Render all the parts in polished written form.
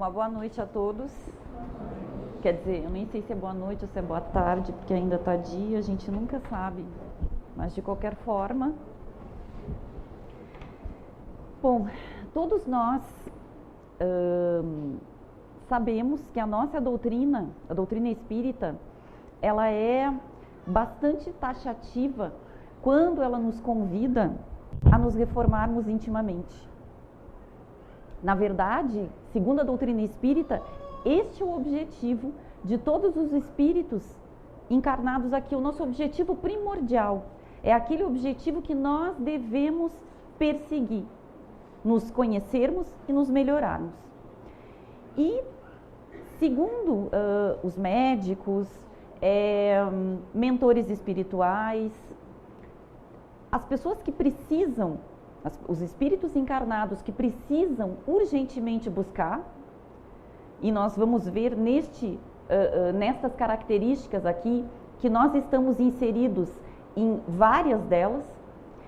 Uma boa noite a todos. Quer dizer, eu nem sei se é boa noite ou se é boa tarde, porque ainda está dia, a gente nunca sabe. Mas de qualquer forma... Bom, todos nós sabemos que a nossa doutrina, a doutrina espírita, ela é bastante taxativa quando ela nos convida a nos reformarmos intimamente. Na verdade, segundo a doutrina espírita, este é o objetivo de todos os espíritos encarnados aqui. O nosso objetivo primordial é aquele objetivo que nós devemos perseguir, nos conhecermos e nos melhorarmos. E, segundo os médicos, mentores espirituais, as pessoas que precisam, os espíritos encarnados que precisam urgentemente buscar, e nós vamos ver nestas características aqui, que nós estamos inseridos em várias delas,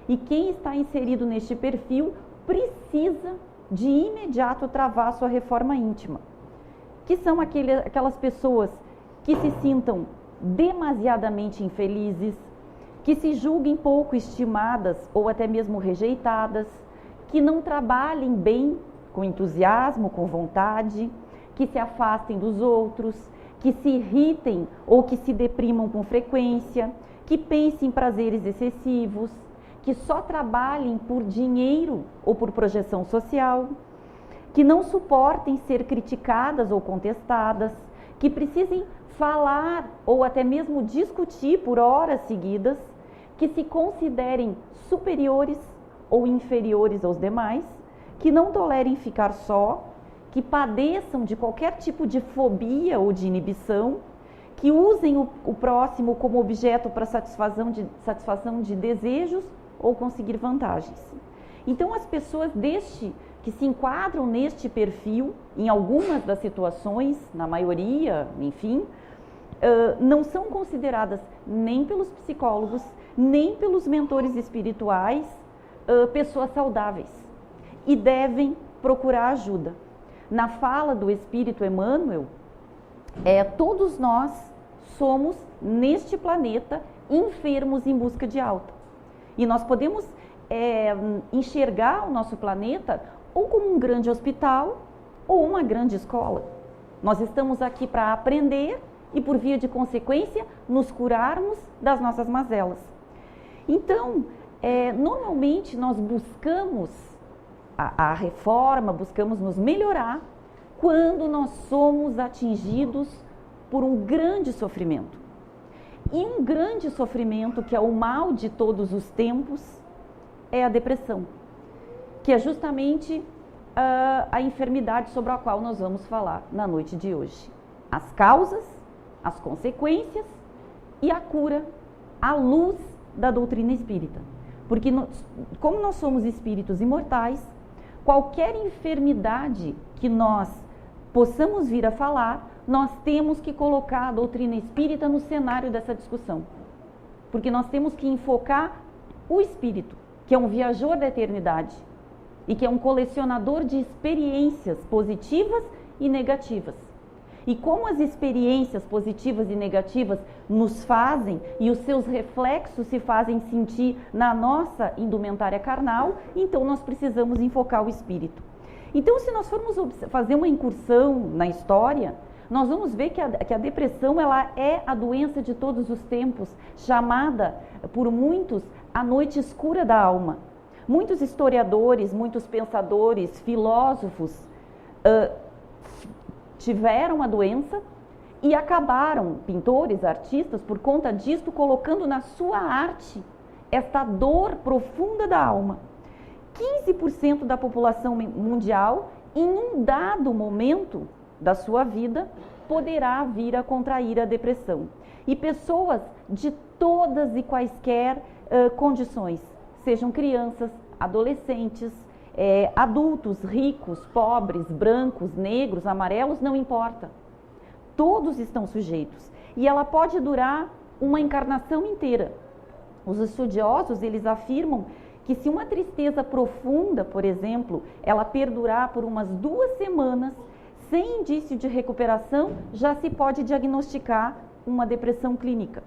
e quem está inserido neste perfil precisa de imediato travar a sua reforma íntima, que são aquelas pessoas que se sintam demasiadamente infelizes, que se julguem pouco estimadas ou até mesmo rejeitadas, que não trabalhem bem, com entusiasmo, com vontade, que se afastem dos outros, que se irritem ou que se deprimam com frequência, que pensem em prazeres excessivos, que só trabalhem por dinheiro ou por projeção social, que não suportem ser criticadas ou contestadas, que precisem falar ou até mesmo discutir por horas seguidas, que se considerem superiores ou inferiores aos demais, que não tolerem ficar só, que padeçam de qualquer tipo de fobia ou de inibição, que usem o próximo como objeto para satisfação de desejos ou conseguir vantagens. Então, as pessoas que se enquadram neste perfil, em algumas das situações, na maioria, enfim, não são consideradas nem pelos psicólogos, nem pelos mentores espirituais, pessoas saudáveis, e devem procurar ajuda. Na fala do Espírito Emmanuel, todos nós somos, neste planeta, enfermos em busca de alta. E nós podemos enxergar o nosso planeta ou como um grande hospital ou uma grande escola. Nós estamos aqui para aprender e, por via de consequência, nos curarmos das nossas mazelas. Então, normalmente nós buscamos a reforma, buscamos nos melhorar quando nós somos atingidos por um grande sofrimento. E um grande sofrimento, que é o mal de todos os tempos, é a depressão, que é justamente a enfermidade sobre a qual nós vamos falar na noite de hoje. As causas, as consequências e a cura à luz da doutrina espírita. Porque como nós somos espíritos imortais, qualquer enfermidade que nós possamos vir a falar, nós temos que colocar a doutrina espírita no cenário dessa discussão. Porque nós temos que enfocar o espírito, que é um viajor da eternidade e que é um colecionador de experiências positivas e negativas. E como as experiências positivas e negativas nos fazem e os seus reflexos se fazem sentir na nossa indumentária carnal, então nós precisamos enfocar o espírito. Então, se nós formos fazer uma incursão na história, nós vamos ver que a depressão ela é a doença de todos os tempos, chamada por muitos a noite escura da alma. Muitos historiadores, muitos pensadores, filósofos tiveram a doença e acabaram, pintores, artistas, por conta disto, colocando na sua arte esta dor profunda da alma. 15% da população mundial, em um dado momento da sua vida, poderá vir a contrair a depressão. E pessoas de todas e quaisquer condições, sejam crianças, adolescentes, adultos, ricos, pobres, brancos, negros, amarelos, não importa. Todos estão sujeitos. E ela pode durar uma encarnação inteira. Os estudiosos, eles afirmam que se uma tristeza profunda, por exemplo, ela perdurar por umas 2 semanas, sem indício de recuperação, já se pode diagnosticar uma depressão clínica.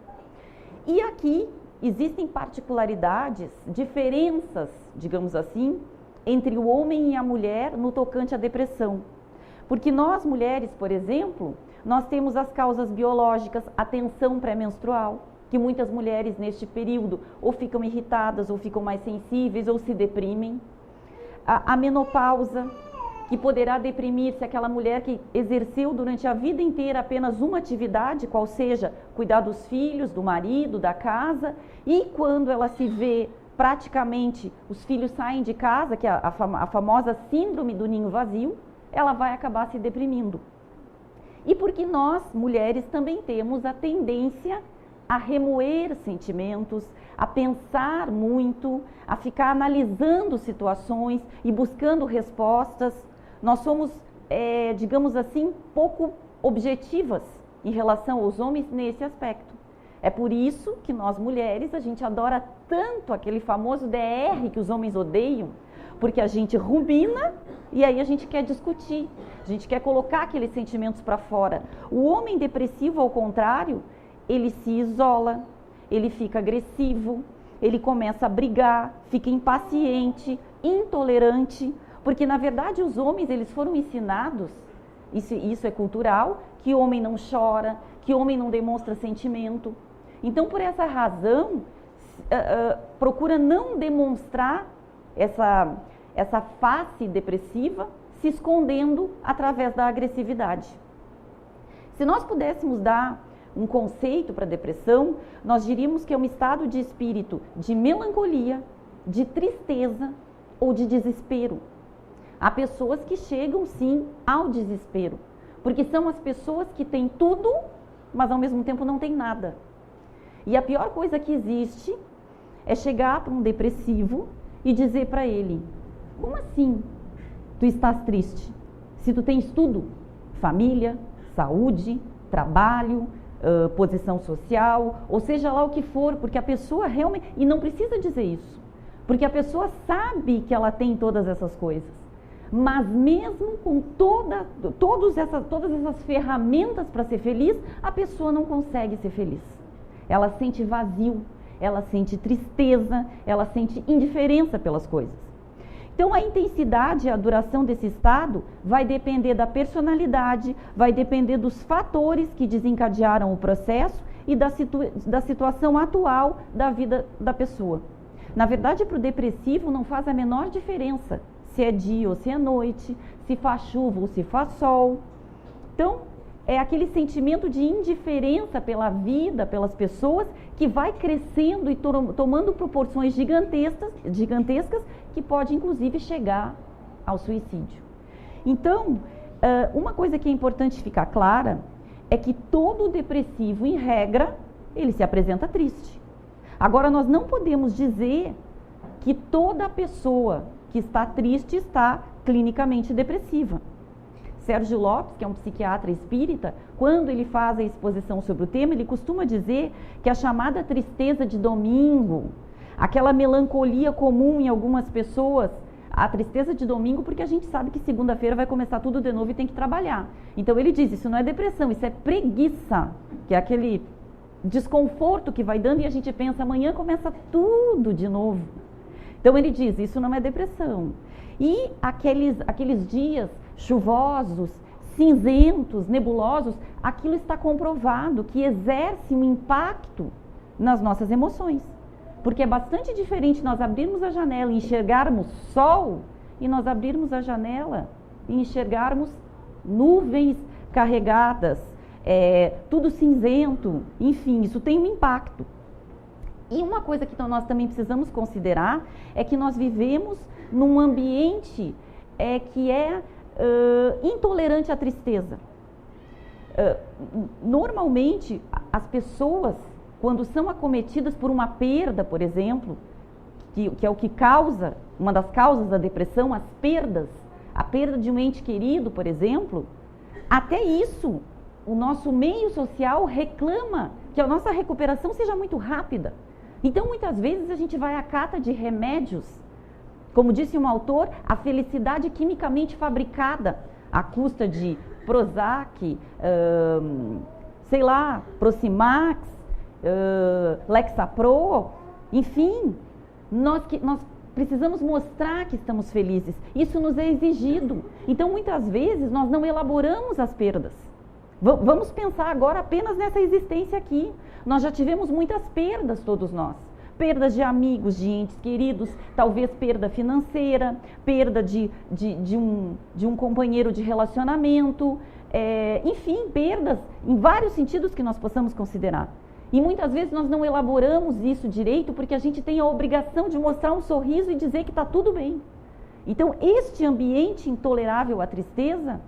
E aqui existem particularidades, diferenças, digamos assim, entre o homem e a mulher no tocante à depressão. Porque nós mulheres, por exemplo, nós temos as causas biológicas, a tensão pré-menstrual, que muitas mulheres neste período ou ficam irritadas, ou ficam mais sensíveis, ou se deprimem. A menopausa, que poderá deprimir-se aquela mulher que exerceu durante a vida inteira apenas uma atividade, qual seja cuidar dos filhos, do marido, da casa, e quando ela se vê praticamente, os filhos saem de casa, que é a famosa síndrome do ninho vazio, ela vai acabar se deprimindo. E porque nós, mulheres, também temos a tendência a remoer sentimentos, a pensar muito, a ficar analisando situações e buscando respostas. Nós somos, digamos assim, pouco objetivas em relação aos homens nesse aspecto. É por isso que nós mulheres, a gente adora tanto aquele famoso DR que os homens odeiam, porque a gente rumina e aí a gente quer discutir, a gente quer colocar aqueles sentimentos para fora. O homem depressivo, ao contrário, ele se isola, ele fica agressivo, ele começa a brigar, fica impaciente, intolerante, porque na verdade os homens, eles foram ensinados, isso é cultural, que homem não chora, que homem não demonstra sentimento. Então, por essa razão, procura não demonstrar essa face depressiva, se escondendo através da agressividade. Se nós pudéssemos dar um conceito para a depressão, nós diríamos que é um estado de espírito de melancolia, de tristeza ou de desespero. Há pessoas que chegam, sim, ao desespero, porque são as pessoas que têm tudo, mas ao mesmo tempo não têm nada. E a pior coisa que existe é chegar para um depressivo e dizer para ele: como assim tu estás triste? Se tu tens tudo, família, saúde, trabalho, posição social, ou seja lá o que for, porque a pessoa realmente, e não precisa dizer isso, porque a pessoa sabe que ela tem todas essas coisas, mas mesmo com todas essas ferramentas para ser feliz, a pessoa não consegue ser feliz. Ela sente vazio, ela sente tristeza, ela sente indiferença pelas coisas. Então, a intensidade e a duração desse estado vai depender da personalidade, vai depender dos fatores que desencadearam o processo e da situação atual da vida da pessoa. Na verdade, para o depressivo não faz a menor diferença se é dia ou se é noite, se faz chuva ou se faz sol. Então, é aquele sentimento de indiferença pela vida, pelas pessoas, que vai crescendo e tomando proporções gigantescas, que pode inclusive chegar ao suicídio. Então, uma coisa que é importante ficar clara é que todo depressivo, em regra, ele se apresenta triste. Agora, nós não podemos dizer que toda pessoa que está triste está clinicamente depressiva. Sérgio Lopes, que é um psiquiatra espírita, quando ele faz a exposição sobre o tema, ele costuma dizer que a chamada tristeza de domingo, aquela melancolia comum em algumas pessoas, a tristeza de domingo, porque a gente sabe que segunda-feira vai começar tudo de novo e tem que trabalhar. Então ele diz, isso não é depressão, isso é preguiça, que é aquele desconforto que vai dando e a gente pensa, amanhã começa tudo de novo. Então ele diz, isso não é depressão. E aqueles dias chuvosos, cinzentos, nebulosos, aquilo está comprovado que exerce um impacto nas nossas emoções. Porque é bastante diferente nós abrirmos a janela e enxergarmos sol e nós abrirmos a janela e enxergarmos nuvens carregadas, tudo cinzento, enfim, isso tem um impacto. E uma coisa que nós também precisamos considerar é que nós vivemos num ambiente que é intolerante à tristeza. Normalmente, as pessoas, quando são acometidas por uma perda, por exemplo, que é o que causa, uma das causas da depressão, as perdas, a perda de um ente querido, por exemplo, até isso, o nosso meio social reclama que a nossa recuperação seja muito rápida. Então, muitas vezes, a gente vai à cata de remédios. Como disse um autor, a felicidade quimicamente fabricada. à custa de Prozac, sei lá, Procimax, Lexapro, enfim, nós precisamos mostrar que estamos felizes. Isso nos é exigido. Então, muitas vezes, nós não elaboramos as perdas. Vamos pensar agora apenas nessa existência aqui. Nós já tivemos muitas perdas, todos nós. Perdas de amigos, de entes queridos, talvez perda financeira, perda de um companheiro de relacionamento, enfim, perdas em vários sentidos que nós possamos considerar. E muitas vezes nós não elaboramos isso direito porque a gente tem a obrigação de mostrar um sorriso e dizer que está tudo bem. Então, este ambiente intolerável à tristeza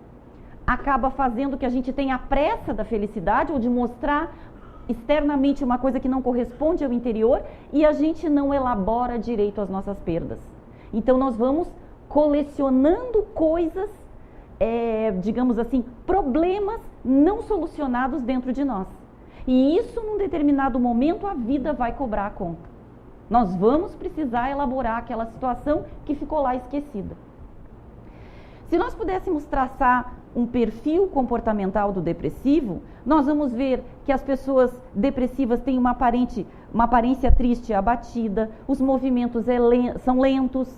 acaba fazendo que a gente tenha a pressa da felicidade ou de mostrar externamente uma coisa que não corresponde ao interior e a gente não elabora direito as nossas perdas. Então, nós vamos colecionando coisas, digamos assim, problemas não solucionados dentro de nós. E isso, num determinado momento, a vida vai cobrar a conta. Nós vamos precisar elaborar aquela situação que ficou lá esquecida. Se nós pudéssemos traçar um perfil comportamental do depressivo, nós vamos ver que as pessoas depressivas têm uma aparência triste e abatida, os movimentos são lentos,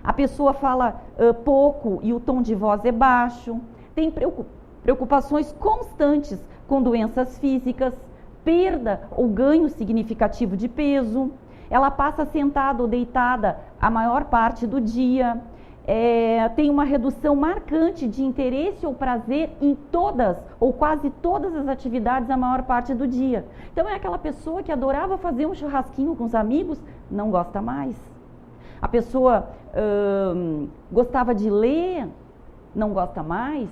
a pessoa fala pouco e o tom de voz é baixo, tem preocupações constantes com doenças físicas, perda ou ganho significativo de peso, ela passa sentada ou deitada a maior parte do dia, tem uma redução marcante de interesse ou prazer em todas ou quase todas as atividades a maior parte do dia. Então é aquela pessoa que adorava fazer um churrasquinho com os amigos, não gosta mais. A pessoa gostava de ler, não gosta mais.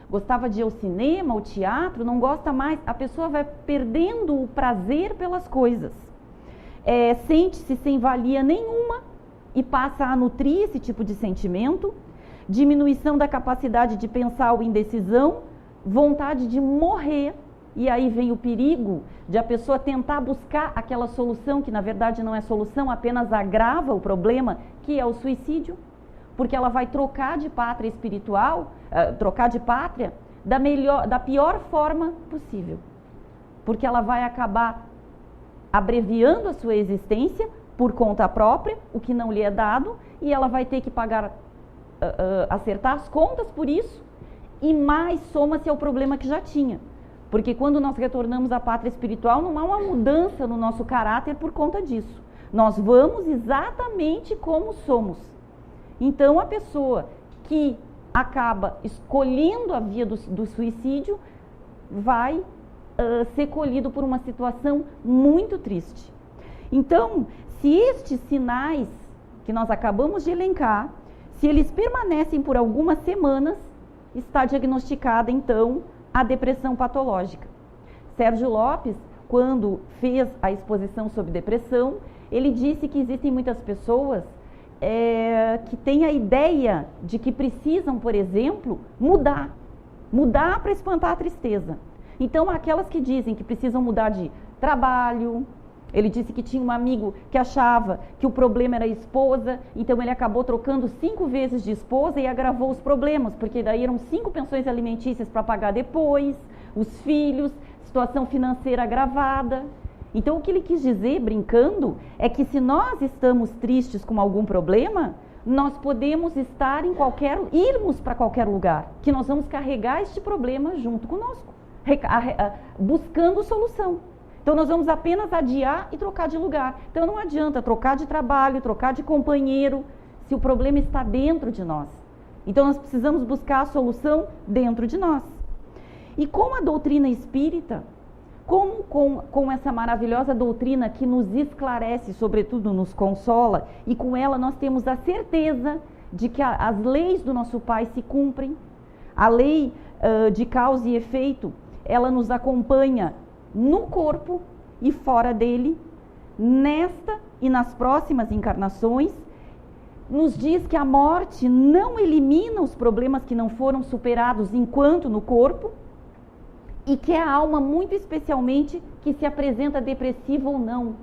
Gostava de ir ao cinema, ao teatro, não gosta mais. A pessoa vai perdendo o prazer pelas coisas. Sente-se sem valia nenhuma e passa a nutrir esse tipo de sentimento. Diminuição da capacidade de pensar ou indecisão, vontade de morrer. E aí vem o perigo de a pessoa tentar buscar aquela solução que na verdade não é solução, apenas agrava o problema, que é o suicídio. Porque ela vai trocar de pátria espiritual, trocar de pátria da pior forma possível. Porque ela vai acabar abreviando a sua existência por conta própria, o que não lhe é dado, e ela vai ter que pagar, acertar as contas por isso, e mais soma-se ao problema que já tinha. Porque quando nós retornamos à pátria espiritual, não há uma mudança no nosso caráter por conta disso. Nós vamos exatamente como somos. Então, a pessoa que acaba escolhendo a via do suicídio vai ser colhido por uma situação muito triste. Então, se estes sinais que nós acabamos de elencar, se eles permanecem por algumas semanas, está diagnosticada, então, a depressão patológica. Sérgio Lopes, quando fez a exposição sobre depressão, ele disse que existem muitas pessoas que têm a ideia de que precisam, por exemplo, mudar para espantar a tristeza. Então, aquelas que dizem que precisam mudar de trabalho. Ele disse que tinha um amigo que achava que o problema era a esposa, então ele acabou trocando 5 vezes de esposa e agravou os problemas, porque daí eram 5 pensões alimentícias para pagar depois, os filhos, situação financeira agravada. Então, o que ele quis dizer, brincando, é que se nós estamos tristes com algum problema, nós podemos irmos para qualquer lugar, que nós vamos carregar este problema junto conosco, buscando solução. Então, nós vamos apenas adiar e trocar de lugar. Então, não adianta trocar de trabalho, trocar de companheiro, se o problema está dentro de nós. Então, nós precisamos buscar a solução dentro de nós. E com a doutrina espírita, como com essa maravilhosa doutrina que nos esclarece, sobretudo nos consola, e com ela nós temos a certeza de que as leis do nosso Pai se cumprem, a lei de causa e efeito, ela nos acompanha no corpo e fora dele, nesta e nas próximas encarnações, nos diz que a morte não elimina os problemas que não foram superados enquanto no corpo, e que é a alma, muito especialmente, que se apresenta depressiva ou não.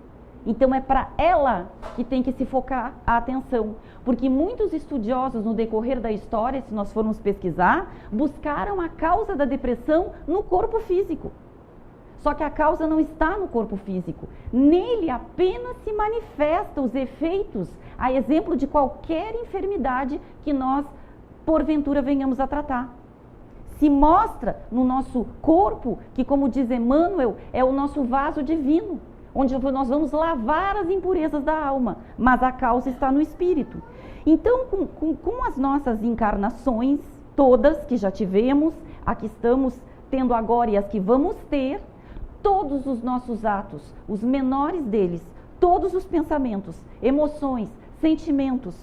Então é para ela que tem que se focar a atenção. Porque muitos estudiosos no decorrer da história, se nós formos pesquisar, buscaram a causa da depressão no corpo físico. Só que a causa não está no corpo físico. Nele apenas se manifestam os efeitos, a exemplo de qualquer enfermidade que nós, porventura, venhamos a tratar. Se mostra no nosso corpo, que, como diz Emmanuel, é o nosso vaso divino, onde nós vamos lavar as impurezas da alma, mas a causa está no espírito. Então, com as nossas encarnações, todas que já tivemos, a que estamos tendo agora e as que vamos ter, todos os nossos atos, os menores deles, todos os pensamentos, emoções, sentimentos,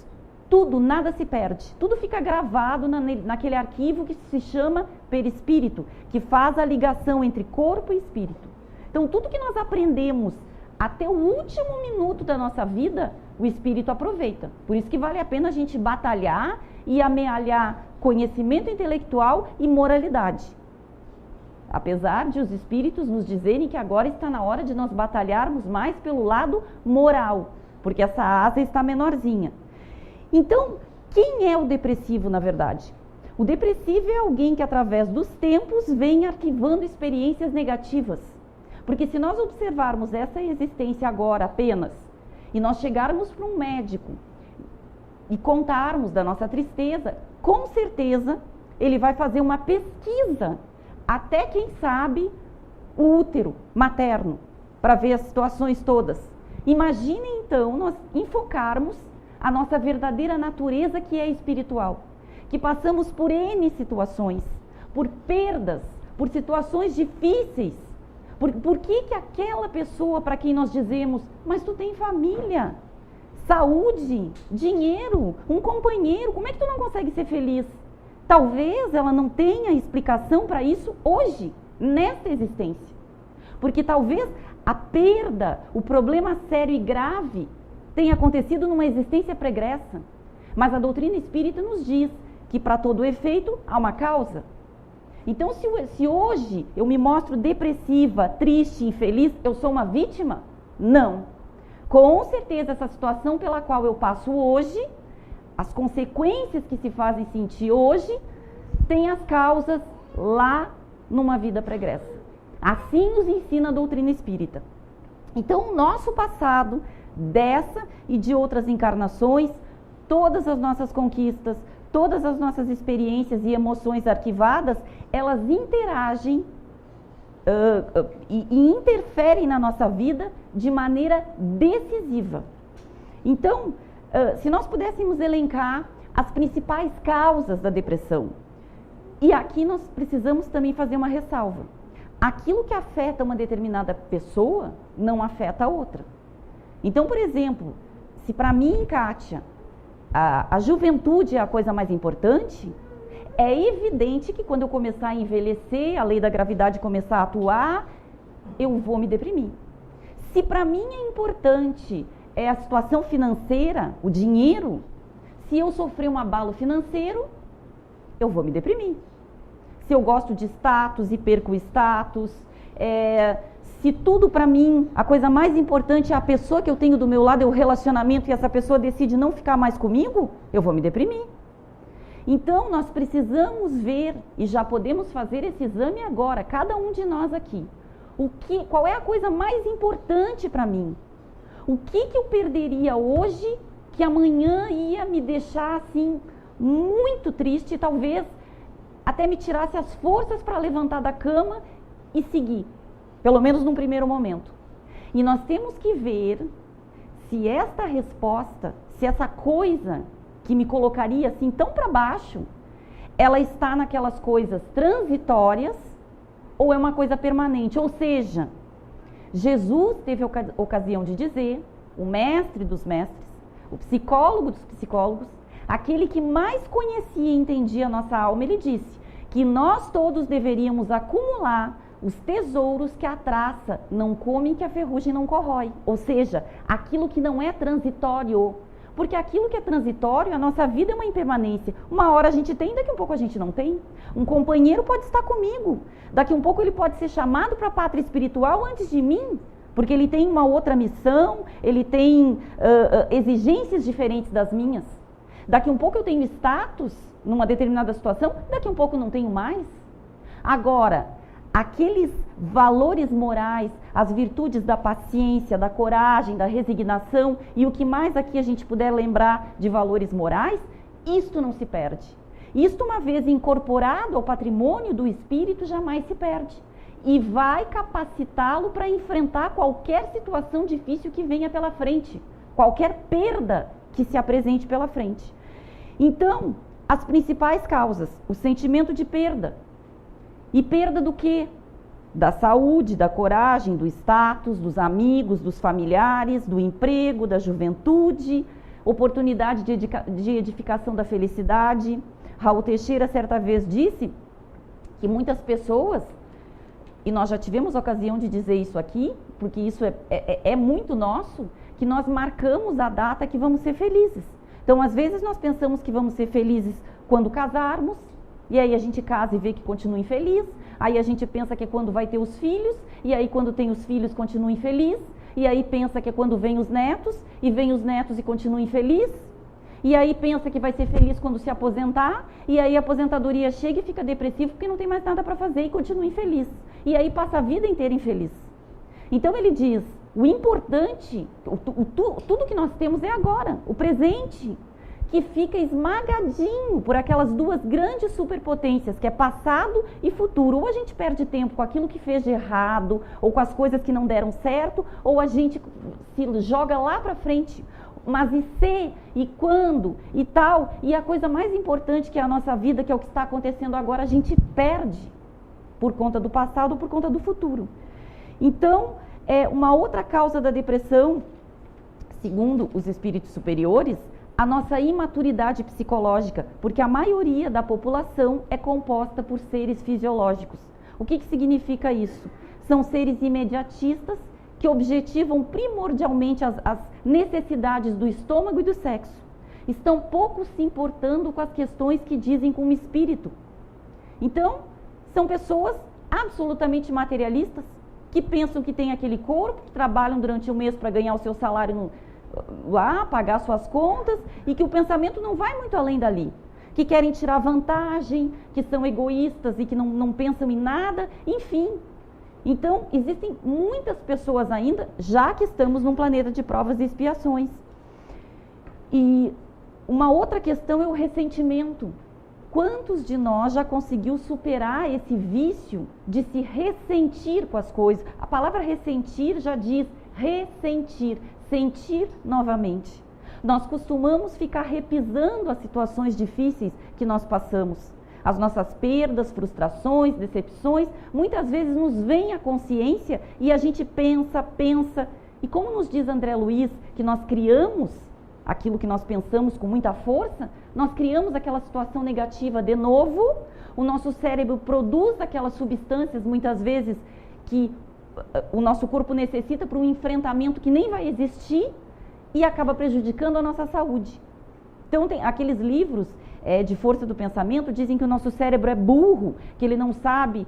tudo, nada se perde, tudo fica gravado naquele arquivo que se chama perispírito, que faz a ligação entre corpo e espírito. Então, tudo que nós aprendemos até o último minuto da nossa vida, o espírito aproveita. Por isso que vale a pena a gente batalhar e amealhar conhecimento intelectual e moralidade. Apesar de os espíritos nos dizerem que agora está na hora de nós batalharmos mais pelo lado moral, porque essa asa está menorzinha. Então, quem é o depressivo, na verdade? O depressivo é alguém que, através dos tempos, vem arquivando experiências negativas. Porque se nós observarmos essa existência agora apenas, e nós chegarmos para um médico e contarmos da nossa tristeza, com certeza ele vai fazer uma pesquisa, até quem sabe o útero materno, para ver as situações todas. Imaginem então nós enfocarmos a nossa verdadeira natureza, que é espiritual, que passamos por N situações, por perdas, por situações difíceis. Por que aquela pessoa para quem nós dizemos, mas tu tem família, saúde, dinheiro, um companheiro, como é que tu não consegue ser feliz? Talvez ela não tenha explicação para isso hoje, nesta existência. Porque talvez a perda, o problema sério e grave, tenha acontecido numa existência pregressa. Mas a doutrina espírita nos diz que para todo efeito há uma causa. Então, se hoje eu me mostro depressiva, triste, infeliz, eu sou uma vítima? Não. Com certeza, essa situação pela qual eu passo hoje, as consequências que se fazem sentir hoje, têm as causas lá numa vida pregressa. Assim nos ensina a doutrina espírita. Então, o nosso passado, dessa e de outras encarnações, todas as nossas conquistas, todas as nossas experiências e emoções arquivadas, elas interagem e interferem na nossa vida de maneira decisiva. Então, se nós pudéssemos elencar as principais causas da depressão, e aqui nós precisamos também fazer uma ressalva. Aquilo que afeta uma determinada pessoa não afeta a outra. Então, por exemplo, se para mim, Kátia, a juventude é a coisa mais importante, é evidente que quando eu começar a envelhecer, a lei da gravidade começar a atuar, eu vou me deprimir. Se para mim é importante a situação financeira, o dinheiro, se eu sofrer um abalo financeiro, eu vou me deprimir. Se eu gosto de status e perco o status, se tudo para mim, a coisa mais importante é a pessoa que eu tenho do meu lado, é o relacionamento, e essa pessoa decide não ficar mais comigo, eu vou me deprimir. Então, nós precisamos ver, e já podemos fazer esse exame agora, cada um de nós aqui. Qual é a coisa mais importante para mim? O que eu perderia hoje que amanhã ia me deixar assim muito triste, talvez até me tirasse as forças para levantar da cama e seguir, pelo menos num primeiro momento. E nós temos que ver se esta resposta, se essa coisa que me colocaria assim tão para baixo, ela está naquelas coisas transitórias ou é uma coisa permanente. Ou seja, Jesus teve ocasião de dizer, o mestre dos mestres, o psicólogo dos psicólogos, aquele que mais conhecia e entendia a nossa alma, ele disse que nós todos deveríamos acumular os tesouros que a traça não come, que a ferrugem não corrói. Ou seja, aquilo que não é transitório. Porque aquilo que é transitório, a nossa vida é uma impermanência. Uma hora a gente tem, daqui a um pouco a gente não tem. Um companheiro pode estar comigo. Daqui a um pouco ele pode ser chamado para a pátria espiritual antes de mim. porque ele tem uma outra missão, ele tem exigências diferentes das minhas. Daqui um pouco eu tenho status numa determinada situação, daqui um pouco não tenho mais. Agora, aqueles valores morais, as virtudes da paciência, da coragem, da resignação e o que mais aqui a gente puder lembrar de valores morais, isto não se perde. Isto, uma vez incorporado ao patrimônio do espírito, jamais se perde. E vai capacitá-lo para enfrentar qualquer situação difícil que venha pela frente, qualquer perda que se apresente pela frente. Então, as principais causas, o sentimento de perda. E perda do quê? Da saúde, da coragem, do status, dos amigos, dos familiares, do emprego, da juventude, oportunidade de edificação da felicidade. Raul Teixeira certa vez disse que muitas pessoas, e nós já tivemos ocasião de dizer isso aqui, porque isso é muito nosso, que nós marcamos a data que vamos ser felizes. Então, às vezes, nós pensamos que vamos ser felizes quando casarmos, e aí a gente casa e vê que continua infeliz, aí a gente pensa que é quando vai ter os filhos, e aí quando tem os filhos continua infeliz, e aí pensa que é quando vem os netos, e vem os netos e continua infeliz, e aí pensa que vai ser feliz quando se aposentar, e aí a aposentadoria chega e fica depressivo porque não tem mais nada para fazer e continua infeliz. E aí passa a vida inteira infeliz. Então ele diz, o importante, tudo que nós temos é agora, o presente, que fica esmagadinho por aquelas duas grandes superpotências, que é passado e futuro. Ou a gente perde tempo com aquilo que fez de errado, ou com as coisas que não deram certo, ou a gente se joga lá para frente. Mas e se, e quando, e tal, e a coisa mais importante que é a nossa vida, que é o que está acontecendo agora, a gente perde por conta do passado ou por conta do futuro. Então, uma outra causa da depressão, segundo os espíritos superiores, a nossa imaturidade psicológica, porque a maioria da população é composta por seres fisiológicos. O que significa isso? São seres imediatistas que objetivam primordialmente as necessidades do estômago e do sexo. Estão pouco se importando com as questões que dizem com o espírito. Então, são pessoas absolutamente materialistas, que pensam que tem aquele corpo, que trabalham durante o mês para ganhar o seu salário lá, pagar suas contas, e que o pensamento não vai muito além dali. Que querem tirar vantagem, que são egoístas e que não pensam em nada, enfim. Então, existem muitas pessoas ainda, já que estamos num planeta de provas e expiações. E uma outra questão é o ressentimento. Quantos de nós já conseguiu superar esse vício de se ressentir com as coisas? A palavra ressentir já diz ressentir, sentir novamente. Nós costumamos ficar repisando as situações difíceis que nós passamos. As nossas perdas, frustrações, decepções, muitas vezes nos vem à consciência e a gente pensa. E como nos diz André Luiz, que nós criamos aquilo que nós pensamos com muita força, nós criamos aquela situação negativa de novo, o nosso cérebro produz aquelas substâncias, muitas vezes, que o nosso corpo necessita para um enfrentamento que nem vai existir e acaba prejudicando a nossa saúde. Então, tem aqueles livros de força do pensamento, dizem que o nosso cérebro é burro, que ele não sabe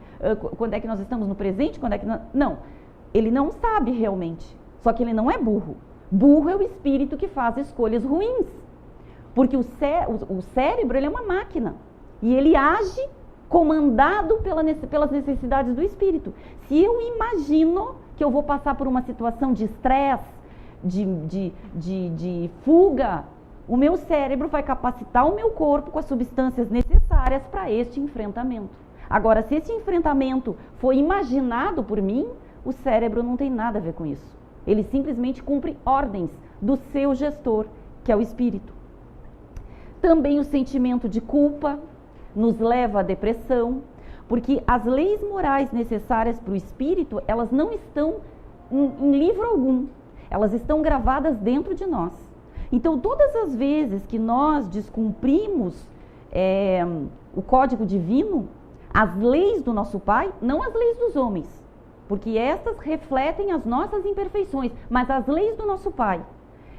quando é que nós estamos no presente, quando é que... Não, ele não sabe realmente, só que ele não é burro. Burro é o espírito que faz escolhas ruins, porque o cérebro ele é uma máquina e ele age comandado pelas necessidades do espírito. Se eu imagino que eu vou passar por uma situação de estresse, de fuga, o meu cérebro vai capacitar o meu corpo com as substâncias necessárias para este enfrentamento. Agora, se esse enfrentamento foi imaginado por mim, o cérebro não tem nada a ver com isso. Ele simplesmente cumpre ordens do seu gestor, que é o espírito. Também o sentimento de culpa nos leva à depressão, porque as leis morais necessárias para o espírito, elas não estão em livro algum, elas estão gravadas dentro de nós. Então, todas as vezes que nós descumprimos o código divino, as leis do nosso Pai, não as leis dos homens, porque estas refletem as nossas imperfeições, mas as leis do nosso Pai,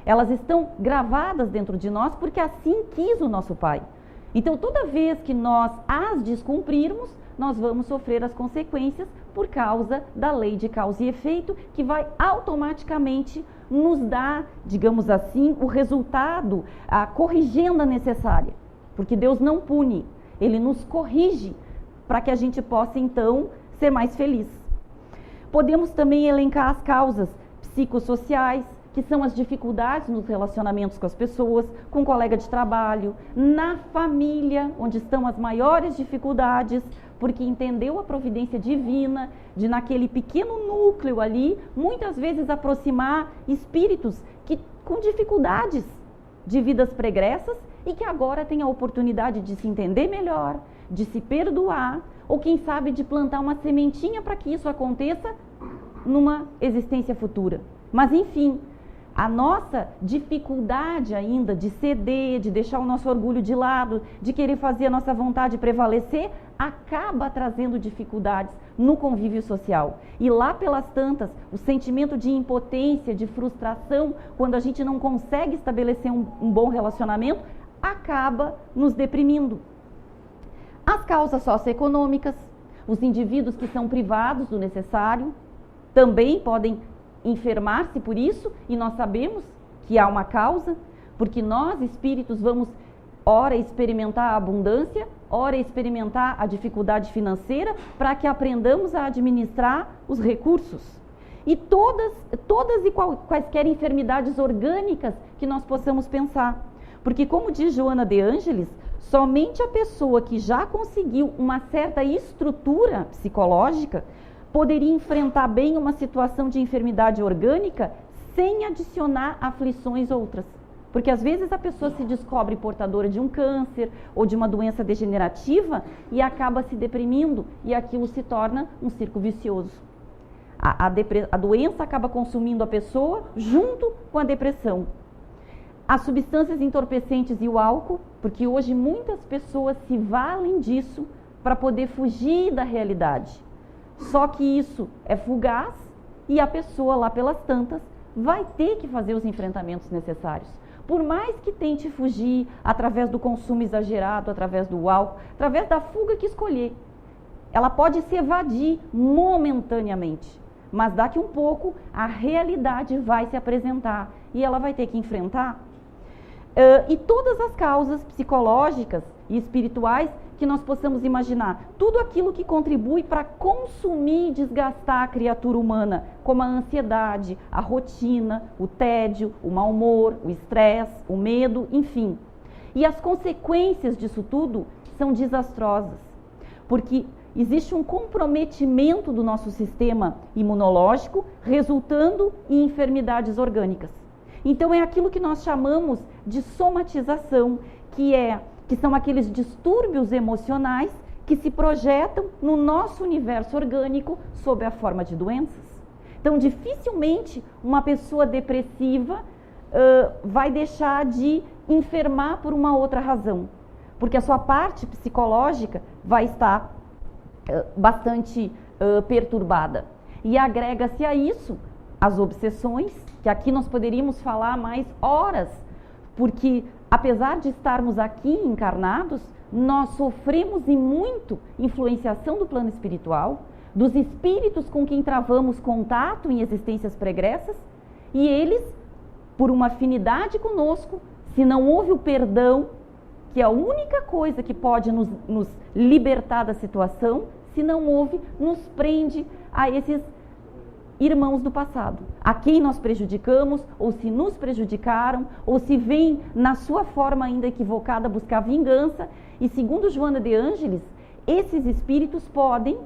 elas estão gravadas dentro de nós porque assim quis o nosso Pai. Então, toda vez que nós as descumprirmos, nós vamos sofrer as consequências por causa da lei de causa e efeito, que vai automaticamente nos dar, digamos assim, o resultado, a corrigenda necessária. Porque Deus não pune, Ele nos corrige para que a gente possa, então, ser mais feliz. Podemos também elencar as causas psicossociais, que são as dificuldades nos relacionamentos com as pessoas, com o colega de trabalho, na família, onde estão as maiores dificuldades, porque entendeu a providência divina de, naquele pequeno núcleo ali, muitas vezes aproximar espíritos que com dificuldades de vidas pregressas e que agora têm a oportunidade de se entender melhor, de se perdoar, ou quem sabe de plantar uma sementinha para que isso aconteça numa existência futura. Mas enfim, a nossa dificuldade ainda de ceder, de deixar o nosso orgulho de lado, de querer fazer a nossa vontade prevalecer, acaba trazendo dificuldades no convívio social. E lá pelas tantas, o sentimento de impotência, de frustração, quando a gente não consegue estabelecer um bom relacionamento, acaba nos deprimindo. As causas socioeconômicas, os indivíduos que são privados do necessário, também podem enfermar-se por isso, e nós sabemos que há uma causa, porque nós, espíritos, vamos ora experimentar a abundância, ora experimentar a dificuldade financeira, para que aprendamos a administrar os recursos. E todas e quaisquer enfermidades orgânicas que nós possamos pensar. Porque, como diz Joana de Ângelis, somente a pessoa que já conseguiu uma certa estrutura psicológica poderia enfrentar bem uma situação de enfermidade orgânica sem adicionar aflições outras. Porque às vezes a pessoa se descobre portadora de um câncer ou de uma doença degenerativa e acaba se deprimindo, e aquilo se torna um círculo vicioso. A doença acaba consumindo a pessoa junto com a depressão. As substâncias entorpecentes e o álcool, porque hoje muitas pessoas se valem disso para poder fugir da realidade. Só que isso é fugaz e a pessoa lá pelas tantas vai ter que fazer os enfrentamentos necessários. Por mais que tente fugir através do consumo exagerado, através do álcool, através da fuga que escolher, ela pode se evadir momentaneamente, mas daqui um pouco a realidade vai se apresentar e ela vai ter que enfrentar. E todas as causas psicológicas e espirituais que nós possamos imaginar, tudo aquilo que contribui para consumir e desgastar a criatura humana, como a ansiedade, a rotina, o tédio, o mau humor, o estresse, o medo, enfim. E as consequências disso tudo são desastrosas, porque existe um comprometimento do nosso sistema imunológico, resultando em enfermidades orgânicas. Então é aquilo que nós chamamos de somatização, que são aqueles distúrbios emocionais que se projetam no nosso universo orgânico sob a forma de doenças. Então, dificilmente uma pessoa depressiva vai deixar de enfermar por uma outra razão, porque a sua parte psicológica vai estar bastante perturbada. E agrega-se a isso as obsessões, que aqui nós poderíamos falar mais horas, porque apesar de estarmos aqui encarnados, nós sofremos e muito influenciação do plano espiritual, dos espíritos com quem travamos contato em existências pregressas, e eles, por uma afinidade conosco, se não houve o perdão, que é a única coisa que pode nos libertar da situação, se não houve, nos prende a esses irmãos do passado, a quem nós prejudicamos, ou se nos prejudicaram, ou se vem na sua forma ainda equivocada buscar vingança. E segundo Joana de Ângelis, esses espíritos podem,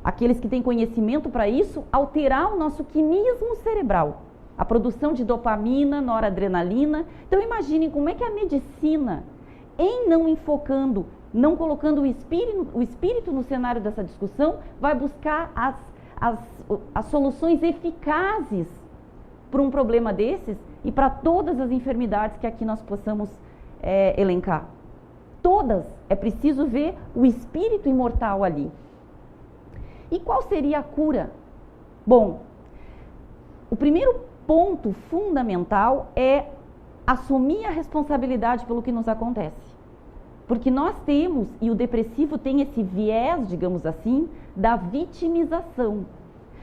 aqueles que têm conhecimento para isso, alterar o nosso quimismo cerebral, a produção de dopamina, noradrenalina. Então imaginem como é que a medicina, em não enfocando, não colocando o espírito no cenário dessa discussão, vai buscar as soluções eficazes para um problema desses e para todas as enfermidades que aqui nós possamos elencar. Todas, é preciso ver o espírito imortal ali. E qual seria a cura? Bom, o primeiro ponto fundamental é assumir a responsabilidade pelo que nos acontece. Porque nós temos, e o depressivo tem esse viés, digamos assim, da vitimização.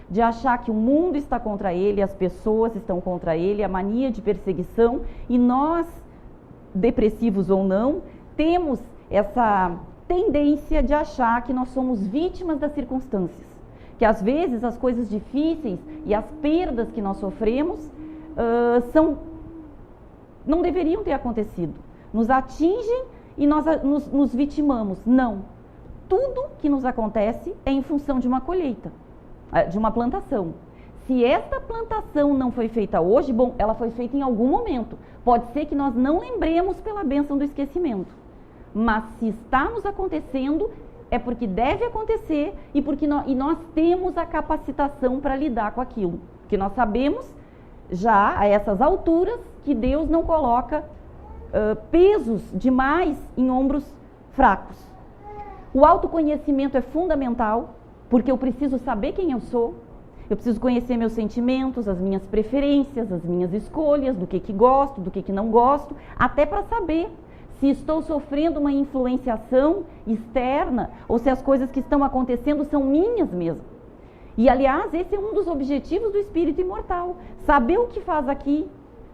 De achar que o mundo está contra ele, as pessoas estão contra ele, a mania de perseguição, e nós, depressivos ou não, temos essa tendência de achar que nós somos vítimas das circunstâncias. Que às vezes as coisas difíceis e as perdas que nós sofremos não deveriam ter acontecido. Nos atingem e nós nos vitimamos. Não. Tudo que nos acontece é em função de uma colheita, de uma plantação. Se esta plantação não foi feita hoje, bom, ela foi feita em algum momento. Pode ser que nós não lembremos pela bênção do esquecimento. Mas se está nos acontecendo, é porque deve acontecer e porque nós temos a capacitação para lidar com aquilo. Porque nós sabemos já a essas alturas que Deus não coloca pesos demais em ombros fracos. O autoconhecimento é fundamental, porque eu preciso saber quem eu sou, eu preciso conhecer meus sentimentos, as minhas preferências, as minhas escolhas, do que gosto, do que não gosto, até para saber se estou sofrendo uma influenciação externa ou se as coisas que estão acontecendo são minhas mesmo. E, aliás, esse é um dos objetivos do espírito imortal. Saber o que faz aqui,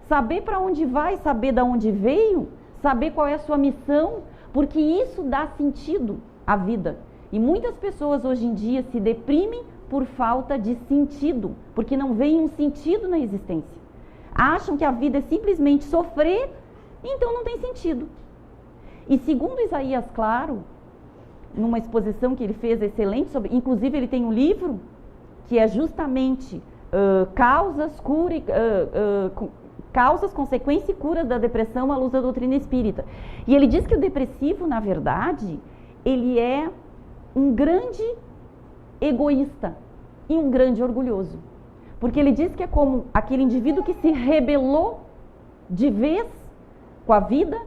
saber para onde vai, saber de onde veio, saber qual é a sua missão, porque isso dá sentido à vida. E muitas pessoas hoje em dia se deprimem por falta de sentido, porque não veem um sentido na existência. Acham que a vida é simplesmente sofrer, então não tem sentido. E segundo Isaías Claro, numa exposição que ele fez excelente, inclusive ele tem um livro que é justamente causas, consequências e curas da depressão à luz da doutrina espírita. E ele diz que o depressivo, na verdade, ele é um grande egoísta e um grande orgulhoso. Porque ele diz que é como aquele indivíduo que se rebelou de vez com a vida,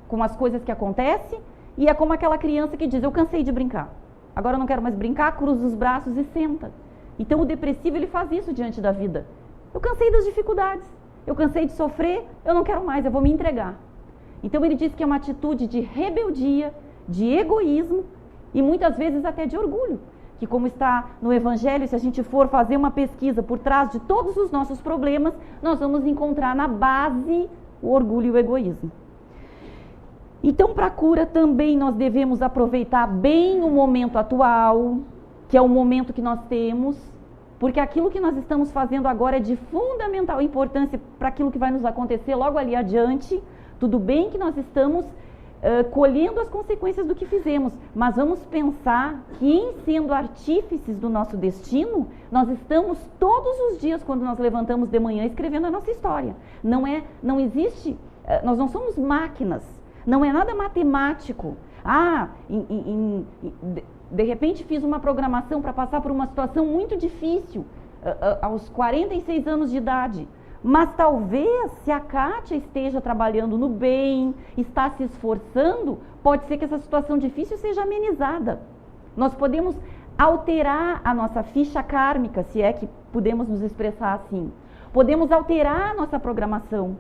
com as coisas que acontecem, e é como aquela criança que diz, eu cansei de brincar, agora eu não quero mais brincar, cruza os braços e senta. Então o depressivo, ele faz isso diante da vida. Eu cansei das dificuldades, eu cansei de sofrer, eu não quero mais, eu vou me entregar. Então ele diz que é uma atitude de rebeldia, de egoísmo e muitas vezes até de orgulho. Que como está no Evangelho, se a gente for fazer uma pesquisa por trás de todos os nossos problemas, nós vamos encontrar na base o orgulho e o egoísmo. Então, para a cura também nós devemos aproveitar bem o momento atual, que é o momento que nós temos, porque aquilo que nós estamos fazendo agora é de fundamental importância para aquilo que vai nos acontecer logo ali adiante. Tudo bem que nós estamos colhendo as consequências do que fizemos, mas vamos pensar que em sendo artífices do nosso destino, nós estamos todos os dias, quando nós levantamos de manhã, escrevendo a nossa história. Não existe, nós não somos máquinas, não é nada matemático. De repente fiz uma programação para passar por uma situação muito difícil, aos 46 anos de idade. Mas talvez, se a Kátia esteja trabalhando no bem, está se esforçando, pode ser que essa situação difícil seja amenizada. Nós podemos alterar a nossa ficha kármica, se é que podemos nos expressar assim. Podemos alterar a nossa programação.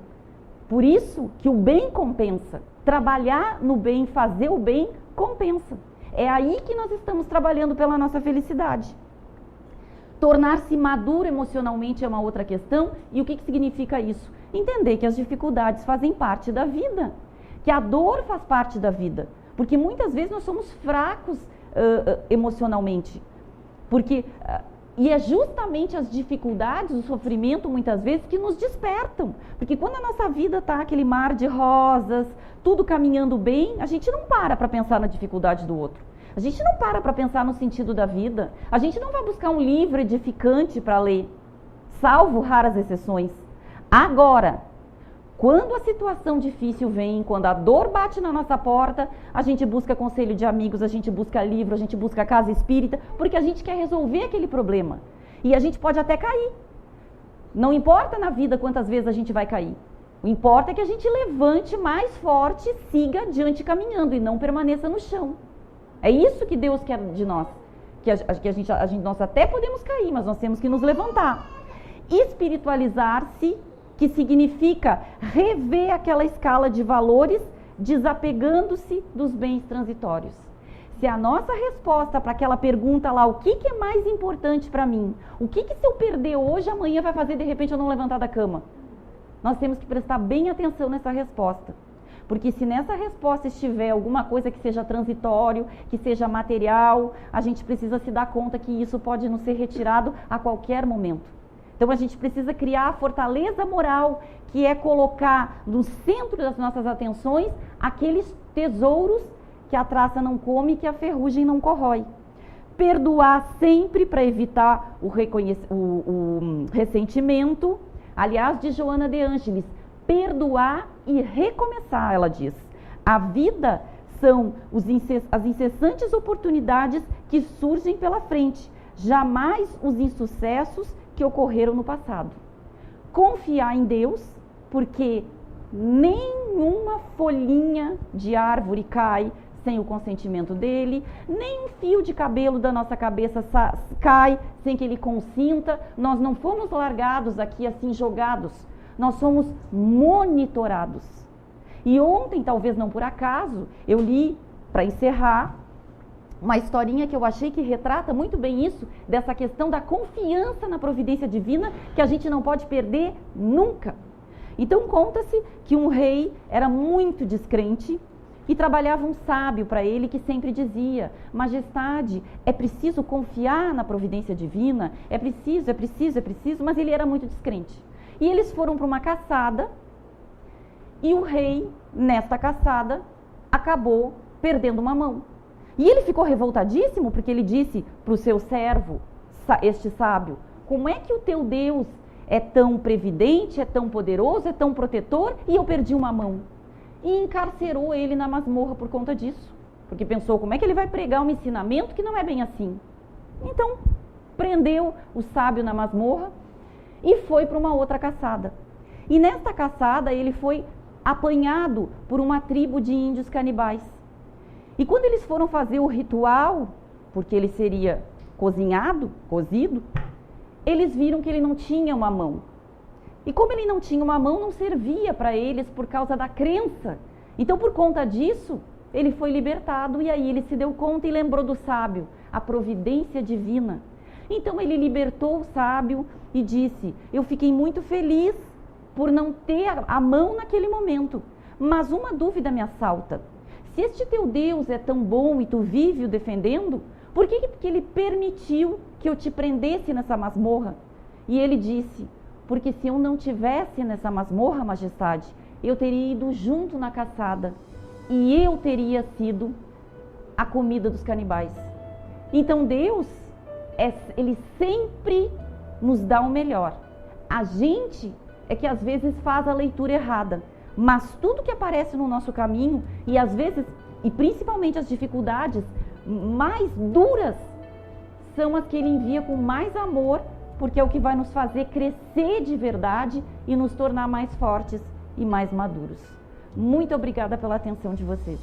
Por isso que o bem compensa. Trabalhar no bem, fazer o bem, compensa. É aí que nós estamos trabalhando pela nossa felicidade. Tornar-se maduro emocionalmente é uma outra questão. E o que significa isso? Entender que as dificuldades fazem parte da vida, que a dor faz parte da vida, porque muitas vezes nós somos fracos emocionalmente, e é justamente as dificuldades, o sofrimento muitas vezes que nos despertam, porque quando a nossa vida está aquele mar de rosas, tudo caminhando bem, a gente não para pensar na dificuldade do outro. A gente não para pensar no sentido da vida. A gente não vai buscar um livro edificante para ler, salvo raras exceções. Agora, quando a situação difícil vem, quando a dor bate na nossa porta, a gente busca conselho de amigos, a gente busca livro, a gente busca casa espírita, porque a gente quer resolver aquele problema. E a gente pode até cair. Não importa na vida quantas vezes a gente vai cair. O importa é que a gente levante mais forte, siga adiante caminhando e não permaneça no chão. É isso que Deus quer de nós, nós até podemos cair, mas nós temos que nos levantar. Espiritualizar-se, que significa rever aquela escala de valores desapegando-se dos bens transitórios. Se a nossa resposta para aquela pergunta lá, o que é mais importante para mim? O que se eu perder hoje, amanhã vai fazer de repente eu não levantar da cama? Nós temos que prestar bem atenção nessa resposta. Porque se nessa resposta estiver alguma coisa que seja transitório, que seja material, a gente precisa se dar conta que isso pode nos ser retirado a qualquer momento. Então a gente precisa criar a fortaleza moral, que é colocar no centro das nossas atenções aqueles tesouros que a traça não come, que a ferrugem não corrói. Perdoar sempre para evitar o ressentimento. Aliás, de Joana de Ângeles, perdoar e recomeçar, ela diz. A vida são as incessantes oportunidades que surgem pela frente, jamais os insucessos que ocorreram no passado. Confiar em Deus, porque nenhuma folhinha de árvore cai sem o consentimento dele, nem um fio de cabelo da nossa cabeça cai sem que ele consinta. Nós não fomos largados aqui assim jogados, nós somos monitorados. E ontem, talvez não por acaso, eu li, para encerrar, uma historinha que eu achei que retrata muito bem isso, dessa questão da confiança na providência divina, que a gente não pode perder nunca. Então conta-se que um rei era muito descrente e trabalhava um sábio para ele que sempre dizia: majestade, é preciso confiar na providência divina, é preciso, mas ele era muito descrente. E eles foram para uma caçada e o rei, nesta caçada, acabou perdendo uma mão. E ele ficou revoltadíssimo porque ele disse para o seu servo, este sábio: como é que o teu Deus é tão previdente, é tão poderoso, é tão protetor e eu perdi uma mão? E encarcerou ele na masmorra por conta disso. Porque pensou, como é que ele vai pregar um ensinamento que não é bem assim? Então, prendeu o sábio na masmorra e foi para uma outra caçada. E nesta caçada ele foi apanhado por uma tribo de índios canibais. E quando eles foram fazer o ritual, porque ele seria cozido, eles viram que ele não tinha uma mão. E como ele não tinha uma mão, não servia para eles por causa da crença. Então, por conta disso, ele foi libertado e aí ele se deu conta e lembrou do sábio, a providência divina. Então, ele libertou o sábio e disse: eu fiquei muito feliz por não ter a mão naquele momento, mas uma dúvida me assalta. Se este teu Deus é tão bom e tu vive o defendendo, por que ele permitiu que eu te prendesse nessa masmorra? E ele disse: porque se eu não tivesse nessa masmorra, majestade, eu teria ido junto na caçada e eu teria sido a comida dos canibais. Então Deus, ele sempre nos dá o melhor. A gente é que às vezes faz a leitura errada, mas tudo que aparece no nosso caminho, e às vezes, e principalmente as dificuldades mais duras, são as que ele envia com mais amor, porque é o que vai nos fazer crescer de verdade e nos tornar mais fortes e mais maduros. Muito obrigada pela atenção de vocês.